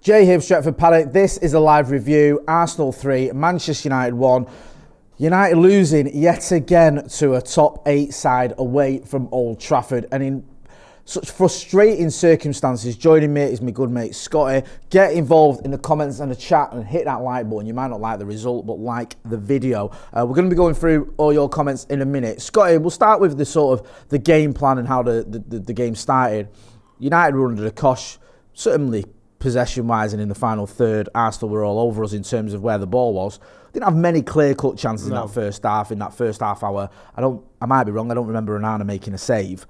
Jay here, Stretford, Paddock. This is a live review. Arsenal 3, Manchester United 1. United losing yet again to a top 8 side away from Old Trafford. And in such frustrating circumstances, joining me is my good mate Scotty. Get involved in the comments and the chat and hit that like button. You might not like the result, but like the video. We're going to be going through all your comments in a minute. Scotty, we'll start with the sort of the game plan and how the game started. United were under the cosh, certainly possession-wise, and in the final third, Arsenal were all over us in terms of where the ball was. Didn't have many clear-cut chances in that first half. In that first half hour, I might be wrong. I don't remember Onana making a save.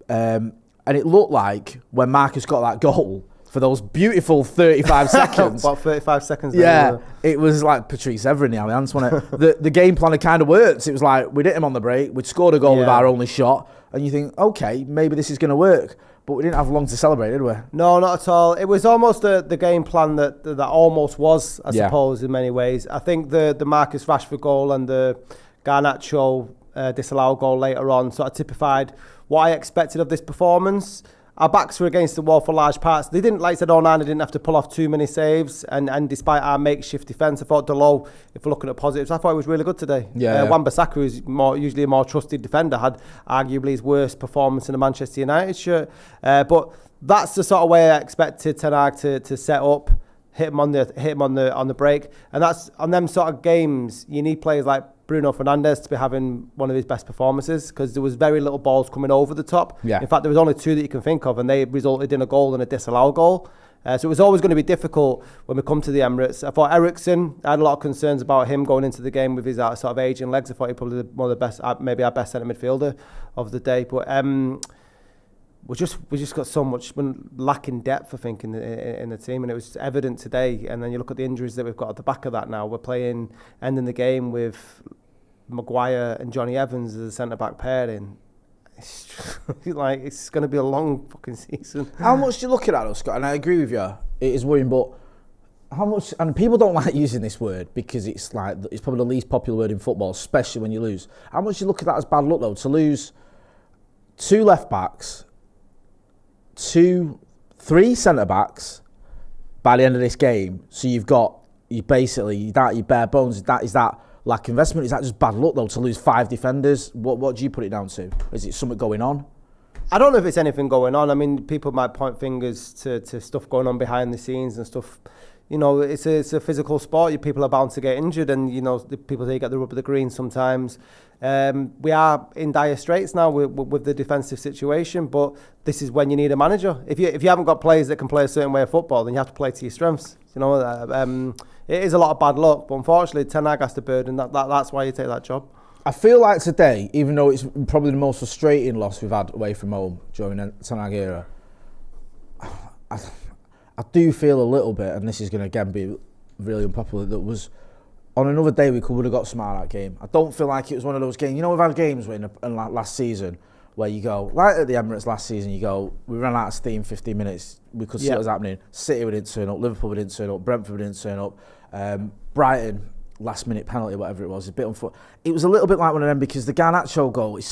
And it looked like when Marcus got that goal for those beautiful 35 seconds. About 35 seconds. Yeah, it was like Patrice Evra in the Allianz, wasn't it? the game plan had kind of worked. It was like we'd hit him on the break, we'd scored a goal with our only shot, and you think, okay, maybe this is going to work. But we didn't have long to celebrate, did we? No, not at all. It was almost the game plan that almost was, I suppose, in many ways. I think the Marcus Rashford goal and the Garnacho disallowed goal later on sort of typified what I expected of this performance. Our backs were against the wall for large parts. They didn't, like I said, Onana didn't have to pull off too many saves. And despite our makeshift defence, I thought Delo, if we're looking at positives, I thought he was really good today. Wan-Bissaka, who's usually a more trusted defender, had arguably his worst performance in a Manchester United shirt. But that's the sort of way I expected Ten Hag to set up, hit him on the break. And that's on them sort of games, you need players like Bruno Fernandes to be having one of his best performances, because there was very little balls coming over the top. In fact, there was only 2 that you can think of, and they resulted in a goal and a disallowed goal. So it was always going to be difficult when we come to the Emirates. I thought Eriksen, I had a lot of concerns about him going into the game with his sort of aging legs. I thought he probably one of the best, maybe our best centre midfielder of the day. But we just got so much lacking depth, I think, in the team, and it was evident today. And then you look at the injuries that we've got at the back of that now. We're ending the game with Maguire and Johnny Evans as a centre-back pairing. It's going to be a long fucking season. How much do you look at that, Scott? And I agree with you, it is worrying, but how much, and people don't like using this word because it's probably the least popular word in football, especially when you lose. How much do you look at that as bad luck, though, to lose 2 left-backs, 3 centre-backs by the end of this game? So you've got, your bare bones, is that lack of investment? Is that just bad luck, though, to lose 5 defenders? What do you put it down to? Is it something going on? I don't know if it's anything going on. I mean, people might point fingers to stuff going on behind the scenes and stuff. You know, it's a physical sport. People are bound to get injured, and, you know, the people say get the rub of the green sometimes. We are in dire straits now with the defensive situation, but this is when you need a manager. If you haven't got players that can play a certain way of football, then you have to play to your strengths. You know, it is a lot of bad luck, but unfortunately, Ten Hag has to burden that's why you take that job. I feel like today, even though it's probably the most frustrating loss we've had away from home during the Ten Hag era, I do feel a little bit, and this is going to again be really unpopular, that was on another day we would have got some out of that game. I don't feel like it was one of those games. You know, we've had games in last season where you go, like at the Emirates last season, you go, we ran out of steam 15 minutes. We could see what was happening. City didn't turn up, Liverpool didn't turn up, Brentford didn't turn up, Brighton, last minute penalty, whatever it was, a bit unfortunate. It was a little bit like one of them because the Garnacho goal it's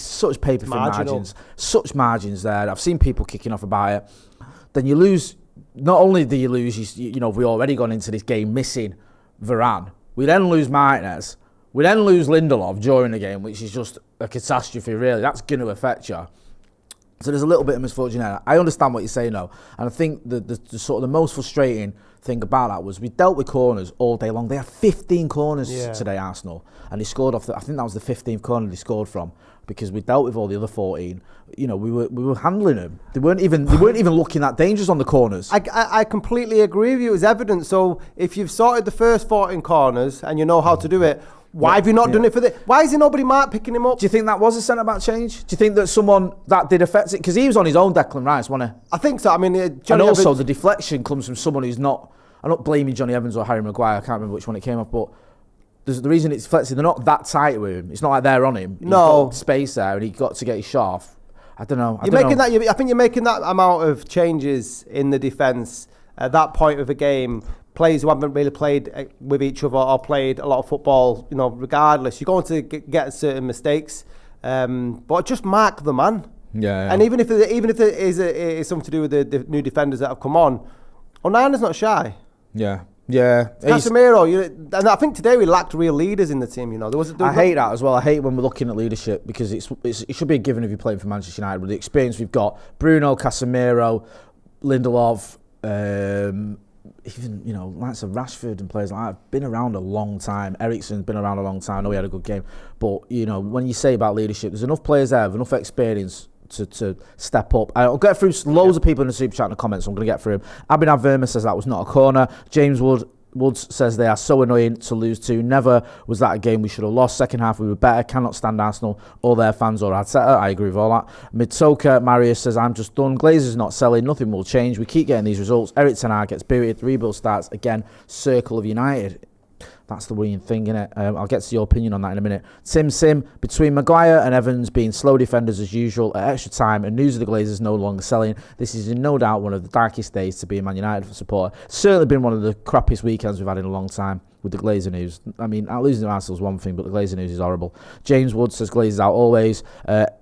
such paper thin margins, such margins there. I've seen people kicking off about it. Then you lose. Not only do you lose, you know, we've already gone into this game missing Varane. We then lose Martinez. We then lose Lindelof during the game, which is just a catastrophe, really. That's going to affect you. So there's a little bit of misfortune there. I understand what you're saying, though. And I think the sort of the most frustrating thing about that was we dealt with corners all day long. They had 15 corners today, Arsenal. And they scored off, I think that was the 15th corner they scored from, because we dealt with all the other 14. You know, we were handling them. They weren't even looking that dangerous on the corners. I completely agree with you. It was evident. So if you've sorted the first 14 corners and you know how to do it, why have you not done it for the? Why is nobody picking him up? Do you think that was a centre-back change? Do you think that someone that did affect it? Because he was on his own, Declan Rice, wasn't he? I think so. I mean, and also the deflection comes from someone who's not. I'm not blaming Johnny Evans or Harry Maguire. I can't remember which one it came off, but the reason it's deflected, they're not that tight with him. It's not like they're on him. No, he's got space there, and he got to get his shot off. I don't know. I think you're making that amount of changes in the defence at that point of the game. Players who haven't really played with each other or played a lot of football, you know, regardless, you're going to get certain mistakes, but just mark the man. Yeah. And even if there is something to do with the new defenders that have come on, Onana's not shy. Yeah. Casemiro, and I think today we lacked real leaders in the team. I hate that as well. I hate when we're looking at leadership because it should be a given if you're playing for Manchester United. With the experience we've got, Bruno, Casemiro, Lindelof, even likes of Rashford and players like that have been around a long time. Eriksen's been around a long time. I know he had a good game, but when you say about leadership, there's enough players there with enough experience to step up. I'll get through loads of people in the super chat and the comments, so I'm going to get through them. Abhinav Verma says that was not a corner. James Woods says they are so annoying to lose to. Never was that a game we should have lost. Second half we were better. Cannot stand Arsenal or their fans or Arteta. I agree with all that. Mitsoka Marius says I'm just done. Glazers not selling. Nothing will change. We keep getting these results. Erik ten Hag gets booted. The rebuild starts again. Circle of United. That's the worrying thing, innit? I'll get to your opinion on that in a minute. Tim Sim, between Maguire and Evans being slow defenders as usual at extra time and news of the Glazers no longer selling, this is no doubt one of the darkest days to be a Man United supporter. Certainly been one of the crappiest weekends we've had in a long time with the Glazer news. I mean, losing to Arsenal is one thing, but the Glazer news is horrible. James Wood says Glazers out always.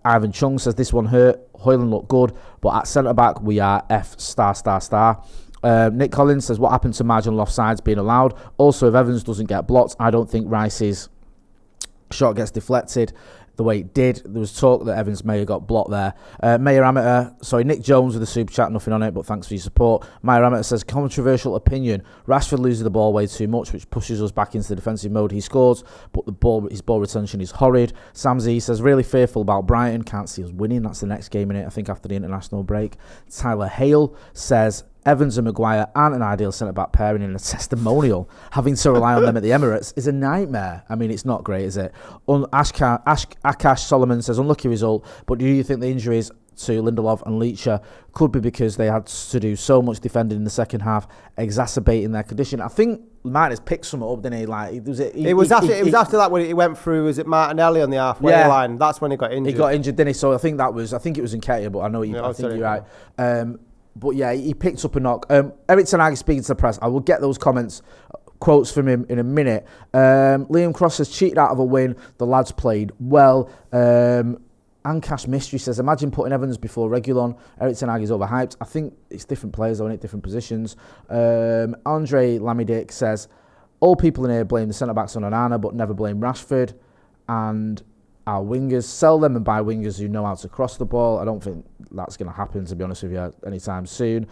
Ivan Chung says this one hurt. Hoyland looked good, but at centre-back we are F***. Nick Collins says, what happened to marginal offsides being allowed? Also, if Evans doesn't get blocked, I don't think Rice's shot gets deflected the way it did. There was talk that Evans may have got blocked there. Nick Jones with the super chat, nothing on it, but thanks for your support. Mayor Amateur says, controversial opinion. Rashford loses the ball way too much, which pushes us back into the defensive mode. He scores, but his ball retention is horrid. Sam Z says, really fearful about Brighton. Can't see us winning. That's the next game in it, I think, after the international break. Tyler Hale says, Evans and Maguire aren't an ideal centre-back pairing in a testimonial. Having to rely on them at the Emirates is a nightmare. I mean, it's not great, is it? Akash Solomon says, unlucky result, but do you think the injuries to Lindelof and Leacher could be because they had to do so much defending in the second half, exacerbating their condition? I think Martinez picked some up, didn't he? It was after that when he went through. Was it Martinelli on the halfway line? That's when he got injured. He got injured, didn't he? So I think it was Nketiah, but I know I think you're right. But yeah, he picked up a knock. Erik ten Hag speaking to the press. I will get those quotes from him in a minute. Liam Cross has cheated out of a win. The lads played well. Ancash Mystery says, imagine putting Evans before Reguilon. Erik ten Hag is overhyped. I think it's different players, though, in different positions. Andre Lamidic says, all people in here blame the centre-backs on Onana, but never blame Rashford. And our wingers, sell them and buy wingers who know how to cross the ball. I don't think that's going to happen, to be honest with you, anytime soon.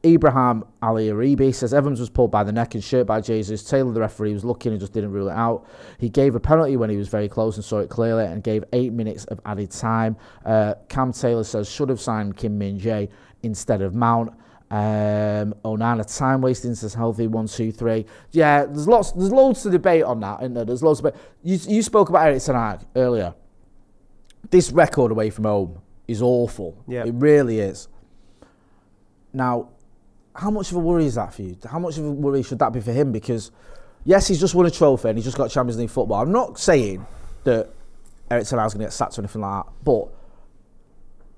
Ibrahim Ali Aribi says Evans was pulled by the neck and shirt by Jesus. Taylor, the referee, was looking and just didn't rule it out. He gave a penalty when he was very close and saw it clearly and gave 8 minutes of added time. Cam Taylor says should have signed Kim Min-jae instead of Mount. Onana time wasting says healthy 1, 2, 3. Yeah, there's loads to debate on that, isn't there? There's loads of you spoke about Erik ten Hag earlier. This record away from home is awful. Yeah, it really is. Now, how much of a worry is that for you? How much of a worry should that be for him? Because yes, he's just won a trophy and he's just got Champions League football. I'm not saying that Erik ten Hag's going to get sacked or anything like that, but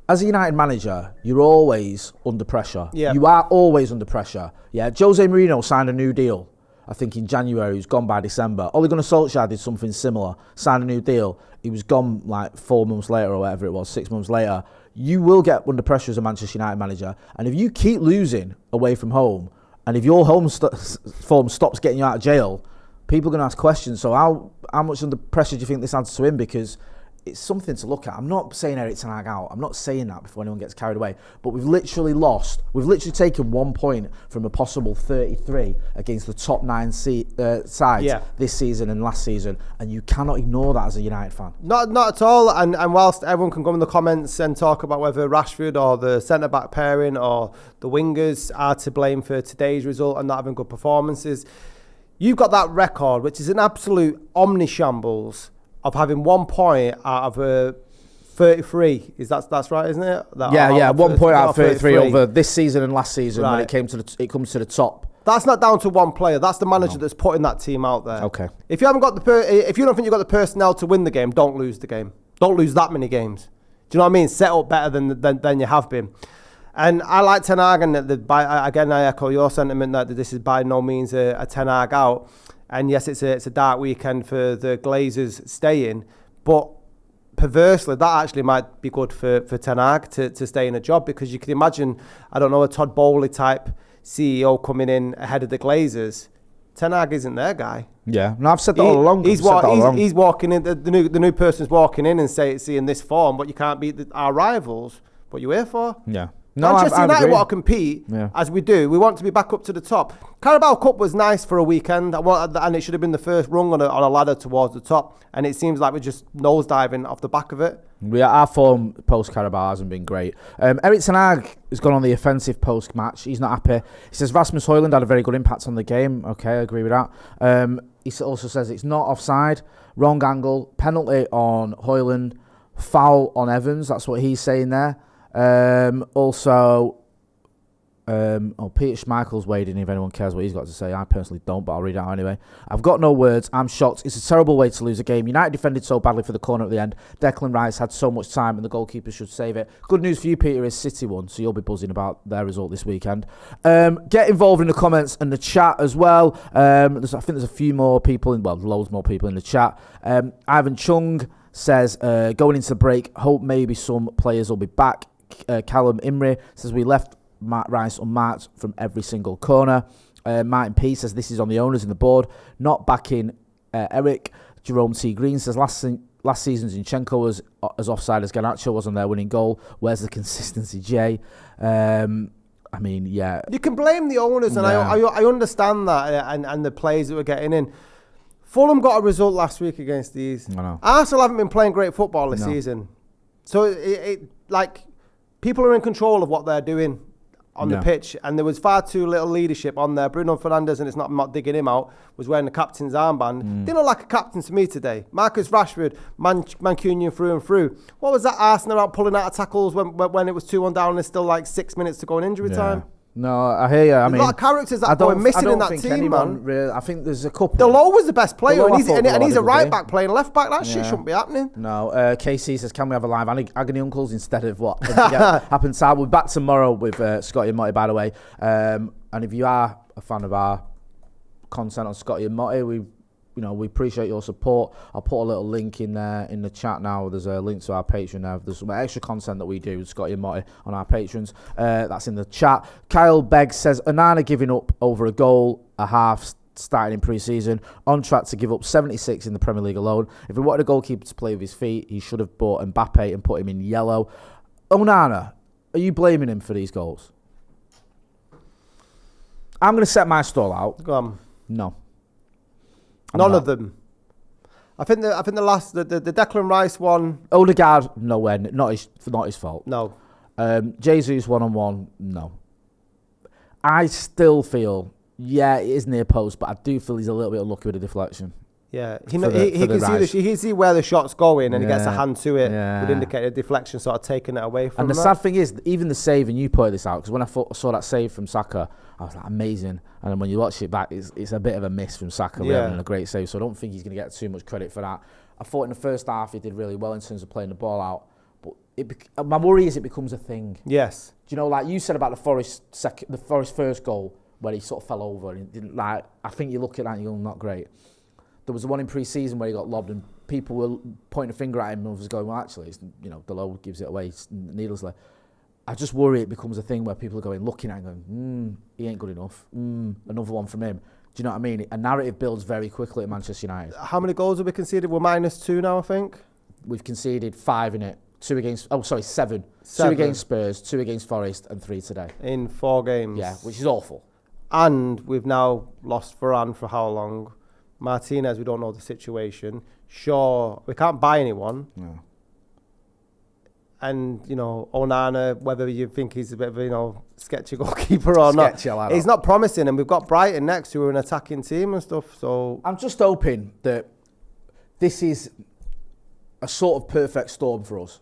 as a United manager, you're always under pressure. Yeah. You are always under pressure. Yeah. Jose Mourinho signed a new deal, I think in January. He was gone by December. Ole Gunnar Solskjaer did something similar, signed a new deal. He was gone like 4 months later or whatever it was, 6 months later. You will get under pressure as a Manchester United manager. And if you keep losing away from home, and if your home form stops getting you out of jail, people are going to ask questions. So how much under pressure do you think this adds to him? Because it's something to look at. I'm not saying Erik ten Hag out. I'm not saying that before anyone gets carried away. But we've literally lost. We've literally taken 1 point from a possible 33 against the top 9 sides this season and last season. And you cannot ignore that as a United fan. Not at all. And whilst everyone can go in the comments and talk about whether Rashford or the centre-back pairing or the wingers are to blame for today's result and not having good performances, you've got that record, which is an absolute omni-shambles of having 1 point out of 33. That's right, isn't it? 1 point out of 33 over this season and last season when it comes to the top. That's not down to one player. That's the manager that's putting that team out there. Okay. If you don't think you've got the personnel to win the game, don't lose the game. Don't lose that many games. Do you know what I mean? Set up better than you have been. And I like Ten Hag, and again I echo your sentiment that this is by no means a Ten Hag out. And yes, it's a dark weekend for the Glazers staying, but perversely, that actually might be good for Ten Hag to stay in a job, because you can imagine, I don't know, a Todd Bowley type CEO coming in ahead of the Glazers. Ten Hag isn't their guy. Yeah, no, I've said that all along. He's walking in. The new person's walking in and seeing this form, but you can't beat our rivals. What you here for? Yeah. No, Manchester United agree. want to compete as we do. We want to be back up to the top. Carabao Cup was nice for a weekend, and it should have been the first rung on a ladder towards the top. And it seems like we're just nosediving off the back of it. Our form post Carabao hasn't been great. Erik ten Hag has gone on the offensive post match. He's not happy. He says Rasmus Højlund had a very good impact on the game. Okay, I agree with that. He also says it's not offside, wrong angle, penalty on Højlund, foul on Evans. That's what he's saying there. Peter Schmeichel's weighed in if anyone cares what he's got to say. I personally don't, but I'll read it out anyway. I've got no words. I'm shocked. It's a terrible way to lose a game. United defended so badly for the corner at the end. Declan Rice had so much time and the goalkeeper should save it. Good news for you, Peter, is City won, so you'll be buzzing about their result this weekend. Get involved in the comments and the chat as well. I think there's a few more people, loads more people in the chat. Ivan Chung says, going into the break, hope maybe some players will be back. Callum Imre says we left Matt Rice unmarked from every single corner. Martin P says this is on the owners and the board, not backing Eric. Jerome T Green says last season Zinchenko was as offside as Garnacho was on their winning goal. Where's the consistency, Jay? I mean, yeah. You can blame the owners, and I understand that, and the players that we're getting in. Fulham got a result last week against these. I know. Arsenal haven't been playing great football this season. So, people are in control of what they're doing on the pitch, and there was far too little leadership on there. Bruno Fernandes, and I'm not digging him out, was wearing the captain's armband. Didn't look like a captain to me today. Marcus Rashford, Mancunian through and through. What was that Arsenal out pulling out of tackles when it was 2-1 down and there's still like 6 minutes to go in injury time? No, I hear you. There's a lot of characters that are missing in that team, man. Really, I think there's a couple. Delon was the best player, and he's a right back playing left back. That shit shouldn't be happening. No, KC says, can we have a live agony uncles instead of what happened? So we'll be back tomorrow with Scotty and Motti, by the way. And if you are a fan of our content on Scotty and Motti, we appreciate your support. I'll put a little link in there in the chat now. There's a link to our Patreon now. There's some extra content that we do with Scotty and Motti on our patrons. That's in the chat. Kyle Begg says, Onana giving up over a goal, a half, starting in pre-season, on track to give up 76 in the Premier League alone. If he wanted a goalkeeper to play with his feet, he should have bought Mbappe and put him in yellow. Onana, are you blaming him for these goals? I'm going to set my stall out. Go on. No. None of them. I think the Declan Rice one. Odegaard, nowhere, not his fault. No. Jesus 1-on-1, no. I still feel, it is near post, but I do feel he's a little bit unlucky with the deflection. Yeah, he can see where the shot's going, and he gets a hand to it. Would indicate a deflection, sort of taking it away from him. And the sad thing is, even the save, and you pointed this out, because when I saw that save from Saka, I was like, amazing. And then when you watch it back, it's a bit of a miss from Saka, rather than a great save. So I don't think he's going to get too much credit for that. I thought in the first half he did really well in terms of playing the ball out, but my worry is it becomes a thing. Yes. Do you know, like you said about the Forest first goal, where he sort of fell over and didn't I think you look at that and you go, not great. There was the one in pre-season where he got lobbed and people were pointing a finger at him and others going, well, actually, Delon gives it away needlessly. I just worry it becomes a thing where people are looking at him going, he ain't good enough. Another one from him. Do you know what I mean? A narrative builds very quickly at Manchester United. How many goals have we conceded? We're -2 now, I think. We've conceded 5 in it. 7. 2 against Spurs, 2 against Forest, and 3 today. In 4 games. Yeah, which is awful. And we've now lost Varane for how long? Martinez, we don't know the situation. Shaw, we can't buy anyone. No. And, Onana, whether you think he's a bit of a, sketchy goalkeeper or not, he's not promising. And we've got Brighton next, who are an attacking team and stuff. So I'm just hoping that this is a sort of perfect storm for us.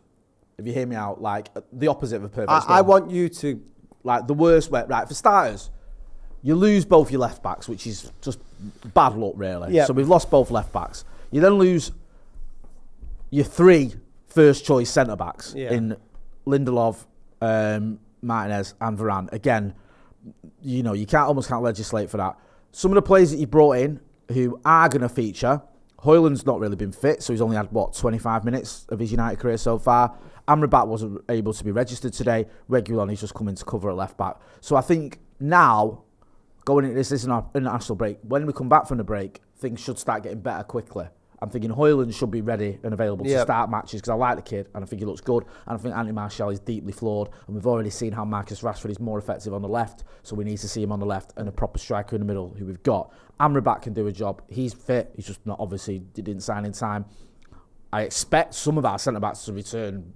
If you hear me out, like the opposite of a perfect storm. I want you to... Like the worst way, right? For starters, you lose both your left backs, which is just bad luck, really. Yep. So we've lost both left backs. You then lose your 3 first choice centre backs in Lindelof, Martinez, and Varane. Again, you almost can't legislate for that. Some of the players that you brought in who are going to feature, Højlund's not really been fit, so he's only had 25 minutes of his United career so far. Amrabat wasn't able to be registered today. Reguilon, he's just coming to cover at left back. So I think now, going into this international break, when we come back from the break, things should start getting better quickly. I'm thinking Højlund should be ready and available to start matches because I like the kid and I think he looks good. And I think Anthony Martial is deeply flawed. And we've already seen how Marcus Rashford is more effective on the left. So we need to see him on the left and a proper striker in the middle who we've got. Amrabat can do a job. He's fit. He's just not, obviously, didn't sign in time. I expect some of our centre-backs to return,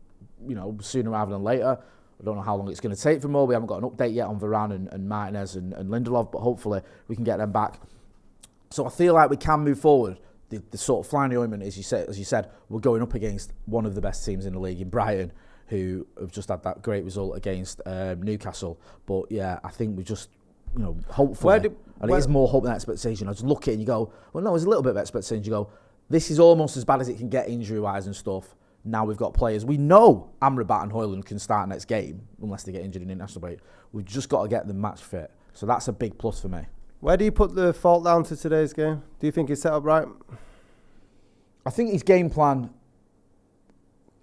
sooner rather than later. I don't know how long it's going to take for more. We haven't got an update yet on Varane and Martinez and Lindelof, but hopefully we can get them back. So I feel like we can move forward. The sort of flying the ointment, as you said, we're going up against one of the best teams in the league in Brighton, who have just had that great result against Newcastle. But yeah, I think we just, hopefully, and it is more hope than expectation. I just look at it and you go, well, no, there's a little bit of expectation. You go, this is almost as bad as it can get injury-wise and stuff. Now we've got players. We know Amrabat and Højlund can start next game, unless they get injured in international break. We've just got to get them match fit. So that's a big plus for me. Where do you put the fault down to today's game? Do you think he's set up right? I think his game plan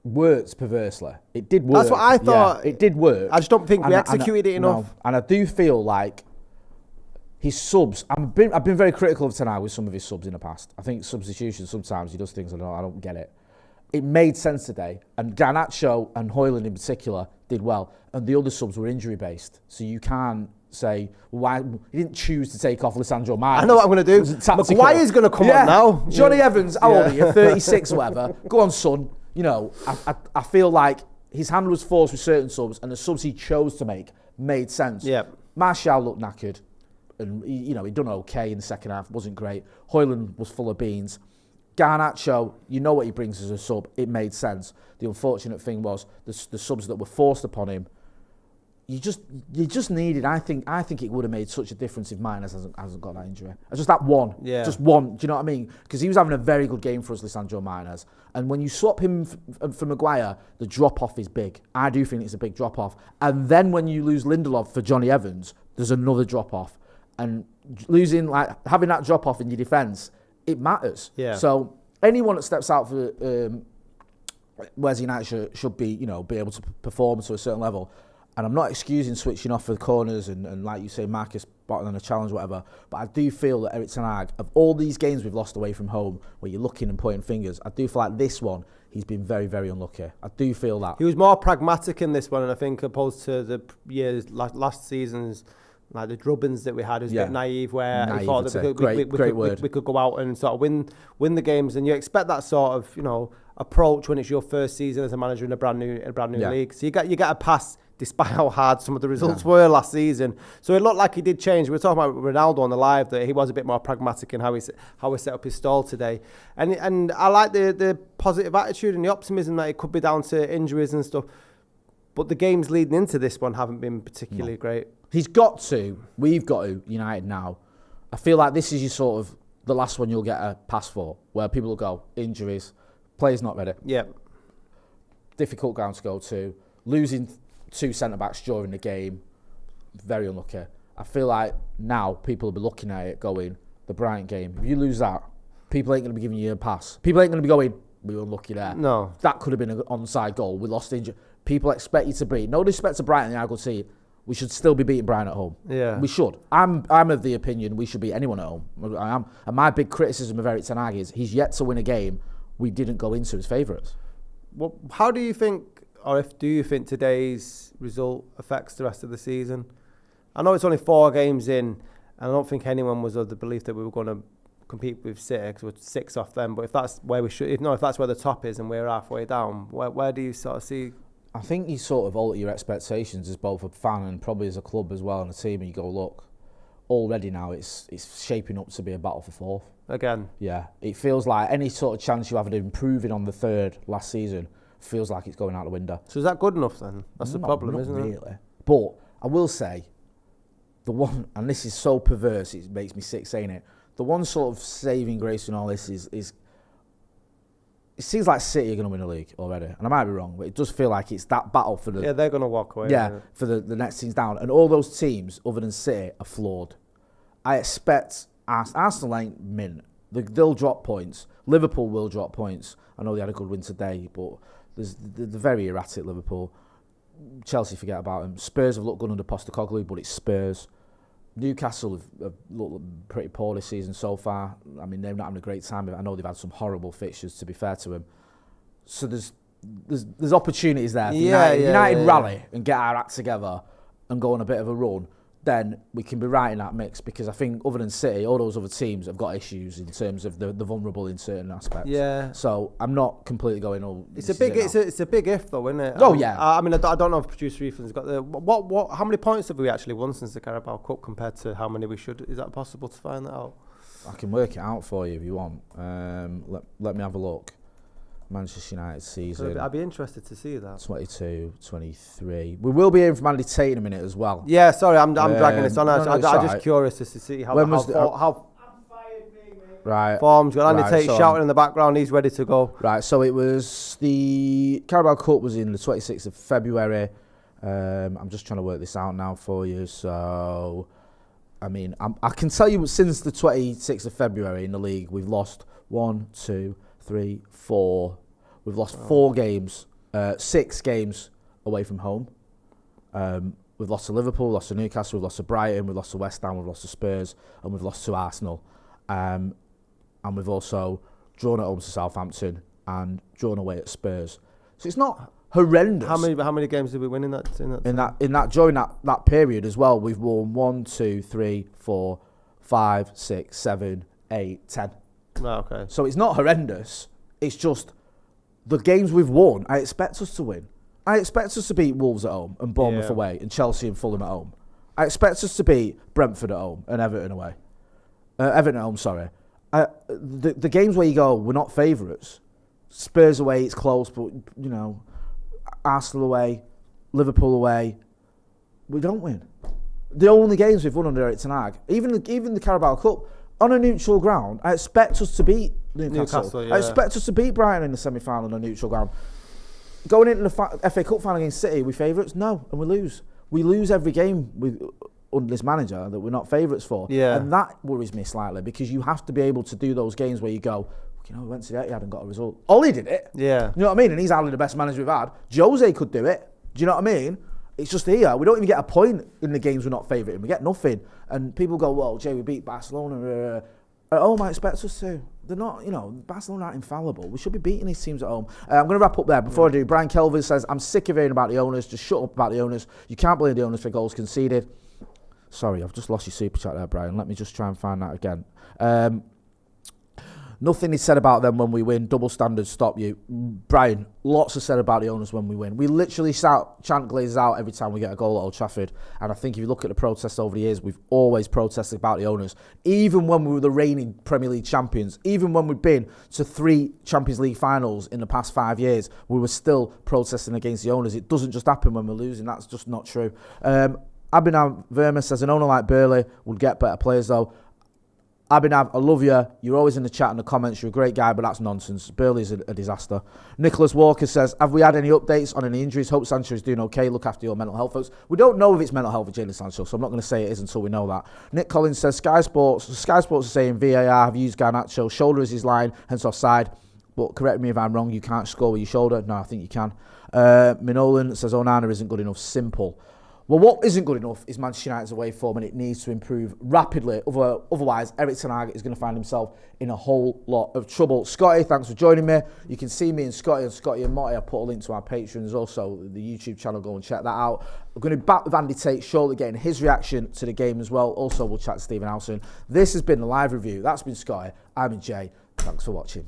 worked perversely. It did work. That's what I thought. Yeah, it did work. I just don't think we executed it enough. No. And I do feel like his subs, I've been very critical of Ten Hag with some of his subs in the past. I think substitutions, sometimes he does things I don't get it. It made sense today. And Garnacho and Højlund in particular did well. And the other subs were injury-based. So you can't say, why he didn't choose to take off Lisandro Martinez. I know what I'm going to do. Maguire's going to come on now. Johnny Evans, how old are you? 36 or whatever. Go on, son. I feel like his hand was forced with certain subs, and the subs he chose to make made sense. Yeah. Martial looked knackered, and he done okay in the second half. Wasn't great. Højlund was full of beans. Garnacho, what he brings as a sub. It made sense. The unfortunate thing was the subs that were forced upon him. You just needed. I think it would have made such a difference if Martinez hasn't got that injury. Just that one. Yeah. Just one. Do you know what I mean? Because he was having a very good game for us, Lisandro Martinez. And when you swap him for Maguire, the drop off is big. I do think it's a big drop off. And then when you lose Lindelof for Johnny Evans, there's another drop off. And having that drop off in your defence, it matters. Yeah. So anyone that steps out for West United should be be able to perform to a certain level. And I'm not excusing switching off for the corners and like you say, Marcus bottom on a challenge, whatever. But I do feel that Erik Ten Hag, of all these games we've lost away from home, where you're looking and pointing fingers, I do feel like this one, he's been very, very unlucky. I do feel that. He was more pragmatic in this one, and I think opposed to the years, last season's, like the drubbins that we had, it was a bit naive, where he thought that we could go out and sort of win the games, and you expect that sort of approach when it's your first season as a manager in a brand new league. So you get a pass despite how hard some of the results were last season. So it looked like he did change. We were talking about Ronaldo on the live, that he was a bit more pragmatic in how he set up his stall today. And I like the positive attitude and the optimism that it could be down to injuries and stuff. But the games leading into this one haven't been particularly great. We've got to, United now. I feel like this is your sort of the last one you'll get a pass for, where people will go, injuries, players not ready. Yeah. Difficult ground to go to. Losing 2 centre-backs during the game, very unlucky. I feel like now people will be looking at it going, the Brighton game, if you lose that, people ain't going to be giving you a pass. People ain't going to be going, we were unlucky there. No. That could have been an onside goal. We lost injury. People expect you to beat. No disrespect to Brighton, I could see we should still be beating Brighton at home. Yeah. We should. I'm of the opinion we should beat anyone at home. I am. And my big criticism of Erik Ten Hag is he's yet to win a game we didn't go into as favourites. Well, how do you think, or do you think today's result affects the rest of the season? I know it's only 4 games in, and I don't think anyone was of the belief that we were going to compete with City because we're 6 off them. But if that's where we should, if that's where the top is and we're halfway down, where do you sort of see? I think you sort of alter your expectations as both a fan and probably as a club as well and a team, and you go, look, already now it's shaping up to be a battle for 4th. Again? Yeah. It feels like any sort of chance you have of improving on the 3rd last season feels like it's going out the window. So is that good enough then? That's the problem, isn't it? Really. But I will say, the one, and this is so perverse, it makes me sick saying it, the one sort of saving grace in all this is it seems like City are going to win the league already. And I might be wrong, but it does feel like it's that battle for the... Yeah, they're going to walk away. Yeah, for the next teams down. And all those teams, other than City, are flawed. I expect Arsenal ain't mint. They'll drop points. Liverpool will drop points. I know they had a good win today, but they're very erratic, Liverpool. Chelsea, forget about them. Spurs have looked good under Postecoglou, but it's Spurs. Newcastle have looked pretty poor this season so far. I mean, they're not having a great time. I know they've had some horrible fixtures, to be fair to them. So there's opportunities there. For United rally and get our act together and go on a bit of a run, then we can be right in that mix, because I think other than City, all those other teams have got issues in terms of the vulnerable in certain aspects. Yeah. So I'm not completely going, oh, it's a big if though, isn't it? Oh yeah. I mean, I don't know if producer Ethan's got the how many points have we actually won since the Carabao Cup compared to how many we should? Is that possible to find that out? I can work it out for you if you want. Let me have a look. Manchester United season. I'd be interested to see that. 22-23. We will be hearing from Andy Tate in a minute as well. Yeah, sorry, I'm dragging this on. I'm just right. curious to see how right. Form's got. Andy Tate shouting in the background. He's ready to go. Right. So it was the Carabao Cup was in the 26th of February. I'm just trying to work this out now for you. So, I mean, I can tell you since the 26th of February in the league, we've lost 1, 2, 3, 4. We've lost 4 games, 6 games away from home. We've lost to Liverpool, lost to Newcastle, we've lost to Brighton, we've lost to West Ham, we've lost to Spurs, and we've lost to Arsenal. And we've also drawn at home to Southampton and drawn away at Spurs. So it's not horrendous. How many games did we win in that? During that period as well, we've won 1, 2, 3, 4, 5, 6, 7, 8, 10. Oh, okay. So it's not horrendous. It's just the games we've won, I expect us to win. I expect us to beat Wolves at home and Bournemouth away and Chelsea and Fulham at home. I expect us to beat Brentford at home and Everton away. Everton at home, sorry. The games where you go, we're not favourites. Spurs away, it's close, but, you know, Arsenal away, Liverpool away, we don't win. The only games we've won under Eric Ten Hag, even the Carabao Cup, on a neutral ground, I expect us to beat Newcastle. I expect us to beat Brighton in the semi-final on a neutral ground. Going into the FA Cup final against City, we favourites? No, and we lose. We lose every game under this manager that we're not favourites for. Yeah. And that worries me slightly, because you have to be able to do those games where you go, you know, we went to the Etihad and got a result. Ollie did it. Yeah. You know what I mean? And he's hardly the best manager we've had. Jose could do it. Do you know what I mean? It's just here. We don't even get a point in the games we're not favouring. We get nothing. And people go, well, Jay, we beat Barcelona. At home, I expect us to. They're not, you know, Barcelona aren't infallible. We should be beating these teams at home. I'm going to wrap up there. Before I do, Brian Kelvin says, I'm sick of hearing about the owners. Just shut up about the owners. You can't blame the owners for goals conceded. Sorry, I've just lost your super chat there, Brian. Let me just try and find that again. Nothing is said about them when we win. Double standards stop you. Brian, lots is said about the owners when we win. We literally chant Glazers out every time we get a goal at Old Trafford. And I think if you look at the protests over the years, we've always protested about the owners. Even when we were the reigning Premier League champions, even when we've been to 3 Champions League finals in the past 5 years, we were still protesting against the owners. It doesn't just happen when we're losing. That's just not true. Abhinav Verma says, an owner like Burley would get better players though. Abhinav, I love you. You're always in the chat and the comments. You're a great guy, but that's nonsense. Burley's a disaster. Nicholas Walker says, have we had any updates on any injuries? Hope Sancho is doing okay. Look after your mental health, folks. We don't know if it's mental health for Jadon Sancho, so I'm not going to say it is until we know that. Nick Collins says, Sky Sports are saying VAR have used Garnacho. Shoulder is his line, hence offside. But correct me if I'm wrong, you can't score with your shoulder. No, I think you can. Minolan says, Onana isn't good enough. Simple. Well, what isn't good enough is Manchester United's away form, and it needs to improve rapidly. Otherwise, Eric Ten Hag is going to find himself in a whole lot of trouble. Scotty, thanks for joining me. You can see me and Scotty and Marty. I'll put a link to our Patreon. There's also the YouTube channel. Go and check that out. We're going to be back with Andy Tate shortly, getting his reaction to the game as well. Also, we'll chat to Stephen Howson. This has been the live review. That's been Scotty. I'm Jay. Thanks for watching.